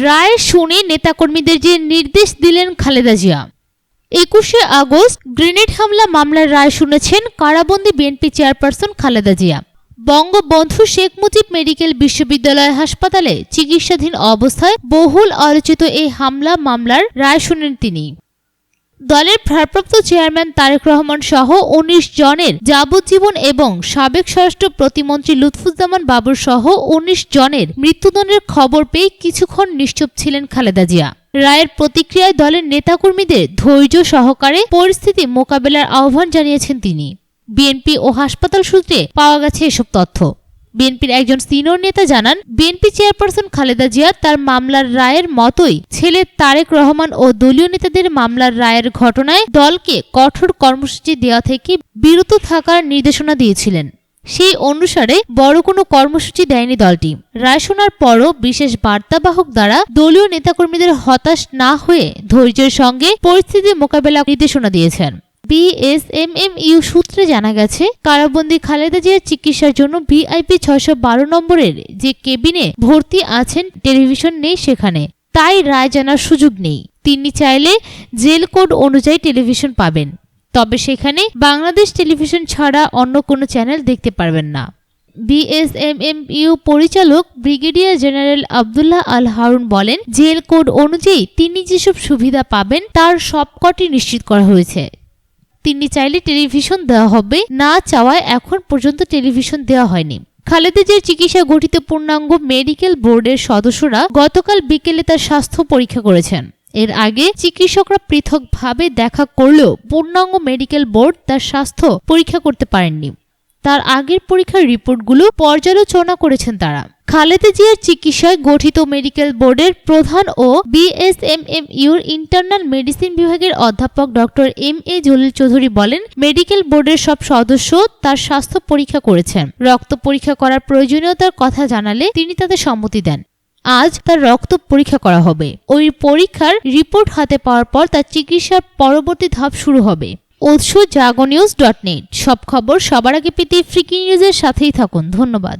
রায় শুনে নেতাকর্মীদের যে নির্দেশ দিলেন খালেদা জিয়া। 21শে আগস্ট গ্রেনেড হামলা মামলার রায় শুনেছেন কারাবন্দী BNP chairperson Khaleda Zia. Bangabandhu Sheikh Mujib medical বিশ্ববিদ্যালয় হাসপাতালে চিকিৎসাধীন অবস্থায় বহুল আলোচিত এই হামলা মামলার রায় শুনেন তিনি। দলের ভারপ্রাপ্ত চেয়ারম্যান তারেক রহমান সহ ১৯ জনের যাবজ্জীবন এবং সাবেক স্বরাষ্ট্র প্রতিমন্ত্রী লুৎফুজ্জামান বাবর সহ ১৯ জনের মৃত্যুদণ্ডের খবর পেয়ে কিছুক্ষণ নিশ্চুপ ছিলেন খালেদা জিয়া। রায়ের প্রতিক্রিয়ায় দলের নেতাকর্মীদের ধৈর্য সহকারে পরিস্থিতি মোকাবেলার আহ্বান জানিয়েছেন তিনি। বিএনপি ও হাসপাতাল সূত্রে পাওয়া গেছে এসব তথ্য। বিএনপির একজন সিনিয়র নেতা জানান, বিএনপি চেয়ারপারসন খালেদা জিয়া তার মামলার রায়ের মতোই ছেলে তারেক রহমান ও দলীয় নেতাদের মামলার রায়ের ঘটনায় দলকে কঠোর কর্মসূচি দেওয়া থেকে বিরত থাকার নির্দেশনা দিয়েছিলেন। সেই অনুসারে বড় কোনো কর্মসূচি দেয়নি দলটি। রায় শোনার পরও বিশেষ বার্তাবাহক দ্বারা দলীয় নেতাকর্মীদের হতাশ না হয়ে ধৈর্যের সঙ্গে পরিস্থিতি মোকাবেলার নির্দেশনা দিয়েছেন। বিএসএমএমইউ সূত্রে জানা গেছে, কারাবন্দী খালেদা জিয়ার চিকিৎসার জন্য ভিআইপি ৬১২ নম্বরের যে কেবিনে ভর্তি আছেন টেলিভিশন নেই সেখানে, তাই রায় জানার সুযোগ নেই। তিনি চাইলে জেল কোড অনুযায়ী টেলিভিশন পাবেন, তবে সেখানে বাংলাদেশ টেলিভিশন ছাড়া অন্য কোনো চ্যানেল দেখতে পারবেন না। বিএসএমএমইউ পরিচালক ব্রিগেডিয়ার জেনারেল আব্দুল্লাহ আল হারুন বলেন, জেল কোড অনুযায়ী তিনি যেসব সুবিধা পাবেন তার সবকটি নিশ্চিত করা হয়েছে। তিনি চাইলে টেলিভিশন দেওয়া হবে, না চাওয়ায় এখন পর্যন্ত টেলিভিশন দেওয়া হয়নি। খালেদা জিয়ার চিকিৎসা গঠিত পূর্ণাঙ্গ মেডিকেল বোর্ডের সদস্যরা গতকাল বিকেলে তার স্বাস্থ্য পরীক্ষা করেছেন। এর আগে চিকিৎসকরা পৃথকভাবে দেখা করলেও পূর্ণাঙ্গ মেডিকেল বোর্ড তার স্বাস্থ্য পরীক্ষা করতে পারেননি। তার আগের পরীক্ষার রিপোর্টগুলো পর্যালোচনা করেছেন তারা। খালেদা জিয়ার চিকিৎসায় গঠিত মেডিকেল বোর্ডের প্রধান ও বিএসএমএমইউর ইন্টারনাল মেডিসিন বিভাগের অধ্যাপক ডক্টর এম.এ. জলিল চৌধুরী বলেন, মেডিকেল বোর্ডের সব সদস্য তার স্বাস্থ্য পরীক্ষা করেছেন। রক্ত পরীক্ষা করার প্রয়োজনীয়তার কথা জানালে তিনি তাতে সম্মতি দেন। আজ তার রক্ত পরীক্ষা করা হবে। ওই পরীক্ষার রিপোর্ট হাতে পাওয়ার পর তার চিকিৎসার পরবর্তী ধাপ শুরু হবে। উৎস জাগো নিউজ .net। সব খবর সবার আগে পেতে ফ্রিকি নিউজের সাথেই থাকুন। ধন্যবাদ।